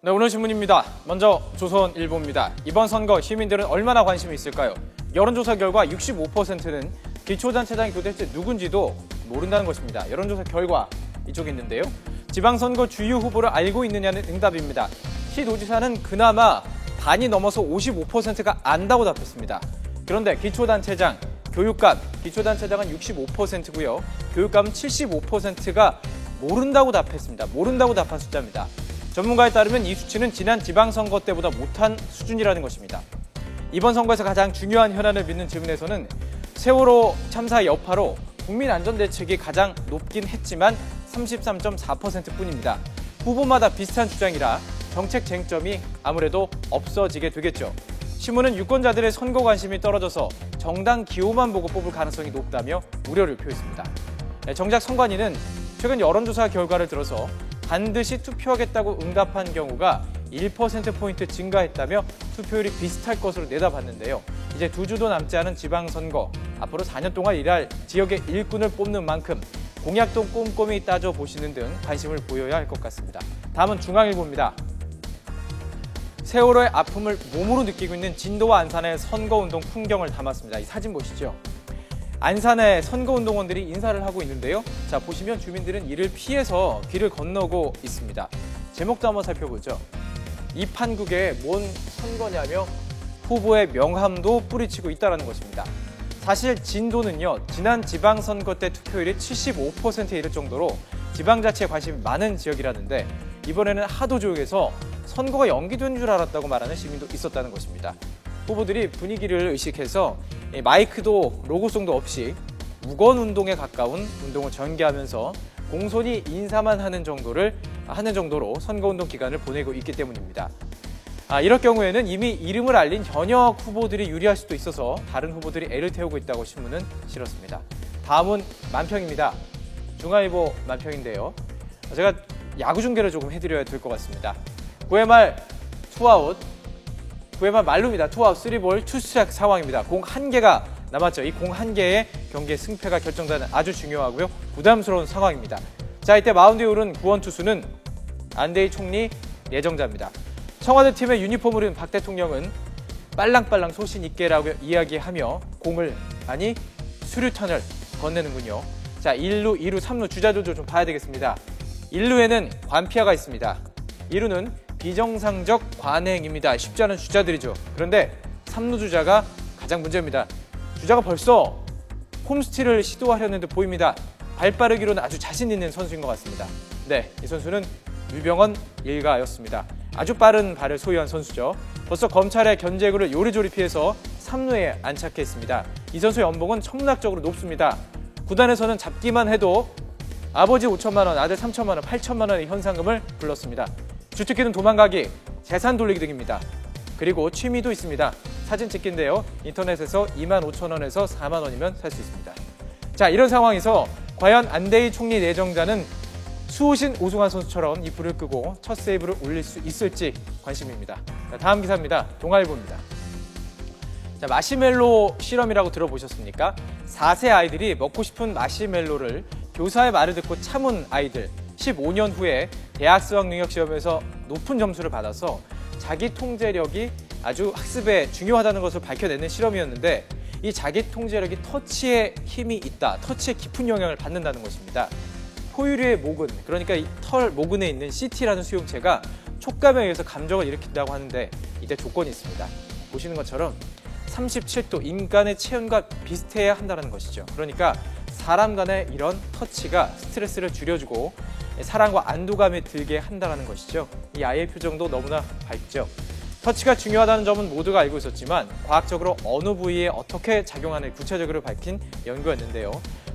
네, 오늘 신문입니다. 먼저 조선일보입니다. 이번 선거 시민들은 얼마나 관심이 있을까요? 여론조사 결과 65%는 기초단체장 도대체 누군지도 모른다는 것입니다. 여론조사 결과 이쪽에 있는데요. 지방선거 주요 후보를 알고 있느냐는 응답입니다. 시도지사는 그나마 반이 넘어서 55%가 안다고 답했습니다. 그런데 기초단체장, 교육감, 기초단체장은 65%고요. 교육감은 75%가 모른다고 답했습니다. 모른다고 답한 숫자입니다. 전문가에 따르면 이 수치는 지난 지방선거 때보다 못한 수준이라는 것입니다. 이번 선거에서 가장 중요한 현안을 믿는 질문에서는 세월호 참사 여파로 국민안전대책이 가장 높긴 했지만 33.4%뿐입니다. 후보마다 비슷한 주장이라 정책 쟁점이 아무래도 없어지게 되겠죠. 신문은 유권자들의 선거 관심이 떨어져서 정당 기호만 보고 뽑을 가능성이 높다며 우려를 표했습니다. 정작 선관위는 최근 여론조사 결과를 들어서 반드시 투표하겠다고 응답한 경우가 1%포인트 증가했다며 투표율이 비슷할 것으로 내다봤는데요. 이제 2주도 남지 않은 지방선거, 앞으로 4년 동안 일할 지역의 일꾼을 뽑는 만큼 공약도 꼼꼼히 따져보시는 등 관심을 보여야 할 것 같습니다. 다음은 중앙일보입니다. 세월호의 아픔을 몸으로 느끼고 있는 진도와 안산의 선거운동 풍경을 담았습니다. 이 사진 보시죠. 안산의 선거운동원들이 인사를 하고 있는데요. 자, 보시면 주민들은 이를 피해서 길을 건너고 있습니다. 제목도 한번 살펴보죠. 이 판국에 뭔 선거냐며 후보의 명함도 뿌리치고 있다는 것입니다. 사실 진도는요, 지난 지방선거 때 투표율이 75%에 이를 정도로 지방자치에 관심이 많은 지역이라는데 이번에는 하도 조용해서 선거가 연기된 줄 알았다고 말하는 시민도 있었다는 것입니다. 후보들이 분위기를 의식해서 마이크도 로고송도 없이 무건 운동에 가까운 운동을 전개하면서 공손히 인사만 하는 정도로 선거운동 기간을 보내고 있기 때문입니다. 이럴 경우에는 이미 이름을 알린 현역 후보들이 유리할 수도 있어서 다른 후보들이 애를 태우고 있다고 신문은 실었습니다. 다음은 만평입니다. 중앙일보 만평인데요. 제가 야구 중계를 조금 해드려야 될 것 같습니다. 9회 말 투아웃, 9회 말 말루입니다. 투아웃 3볼 투스트라이크 상황입니다. 공 1개가 남았죠. 이 공 1개의 경기의 승패가 결정되는 아주 중요하고요. 부담스러운 상황입니다. 자, 이때 마운드에 오른 구원 투수는 안대희 총리 예정자입니다. 청와대 팀의 유니폼을 입은 박 대통령은 빨랑빨랑 소신 있게라고 이야기하며 공을, 아니 수류탄을 건네는군요. 자, 1루, 2루, 3루 주자들도 좀 봐야 되겠습니다. 1루에는 관피아가 있습니다. 2루는 비정상적 관행입니다. 쉽지 않은 주자들이죠. 그런데 3루 주자가 가장 문제입니다. 주자가 벌써 홈스틸을 시도하려는 듯 보입니다. 발빠르기로는 아주 자신 있는 선수인 것 같습니다. 네, 이 선수는 유병헌 일가였습니다. 아주 빠른 발을 소유한 선수죠. 벌써 검찰의 견제구를 요리조리 피해서 3루에 안착했습니다. 이 선수의 연봉은 천문학적으로 높습니다. 구단에서는 잡기만 해도 아버지 5천만 원, 아들 3천만 원, 8천만 원의 현상금을 불렀습니다. 주특기는 도망가기, 재산 돌리기 등입니다. 그리고 취미도 있습니다. 사진 찍기인데요. 인터넷에서 25,000원에서 4만 원이면 살 수 있습니다. 자, 이런 상황에서 과연 안대희 총리 내정자는 수호신 오승환 선수처럼 이 불을 끄고 첫 세이브를 올릴 수 있을지 관심입니다. 자, 다음 기사입니다. 동아일보입니다. 자, 마시멜로 실험이라고 들어보셨습니까? 4세 아이들이 먹고 싶은 마시멜로를 교사의 말을 듣고 참은 아이들 15년 후에 대학 수학 능력 시험에서 높은 점수를 받아서 자기 통제력이 아주 학습에 중요하다는 것을 밝혀내는 실험이었는데 이 자기 통제력이 터치에 힘이 있다, 터치에 깊은 영향을 받는다는 것입니다. 포유류의 모근, 그러니까 이 털 모근에 있는 CT라는 수용체가 촉감에 의해서 감정을 일으킨다고 하는데 이때 조건이 있습니다. 보시는 것처럼 37도 인간의 체온과 비슷해야 한다는 것이죠. 그러니까 사람 간의 이런 터치가 스트레스를 줄여주고 사랑과 안도감이 들게 한다는 것이죠. 이 아이의 표정도 너무나 밝죠. 터치가 중요하다는 점은 모두가 알고 있었지만 과학적으로 어느 부위에 어떻게 작용하는 구체적으로 밝힌 연구였는데요.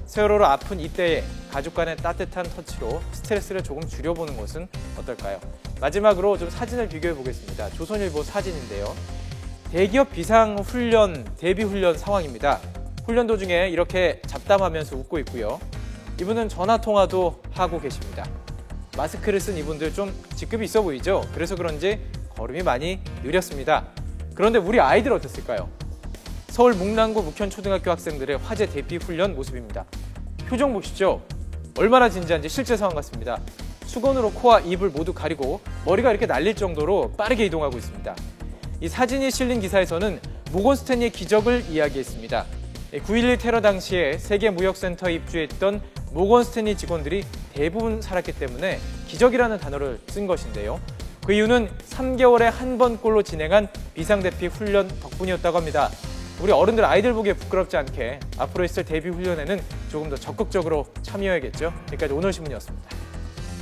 세월호로 아픈 이때에 가족 간의 따뜻한 터치로 스트레스를 조금 줄여보는 것은 어떨까요? 마지막으로 좀 사진을 비교해 보겠습니다. 조선일보 사진인데요. 대기업 비상훈련, 대비훈련 상황입니다. 훈련 도중에 이렇게 잡담하면서 웃고 있고요. 이분은 전화통화도 하고 계십니다. 마스크를 쓴 이분들 좀 직급이 있어 보이죠? 그래서 그런지 걸음이 많이 느렸습니다. 그런데 우리 아이들 어땠을까요? 서울 문랑구 묵현초등학교 학생들의 화재 대피 훈련 모습입니다. 표정 보시죠. 얼마나 진지한지 실제 상황 같습니다. 수건으로 코와 입을 모두 가리고 머리가 이렇게 날릴 정도로 빠르게 이동하고 있습니다. 이 사진이 실린 기사에서는 모건 스탠리의 기적을 이야기했습니다. 9.11 테러 당시에 세계무역센터에 입주했던 모건 스탠리 직원들이 대부분 살았기 때문에 기적이라는 단어를 쓴 것인데요. 그 이유는 3개월에 한 번꼴로 진행한 비상대피 훈련 덕분이었다고 합니다. 우리 어른들 아이들 보기에 부끄럽지 않게 앞으로 있을 대비 훈련에는 조금 더 적극적으로 참여해야겠죠. 여기까지 오늘 신문이었습니다.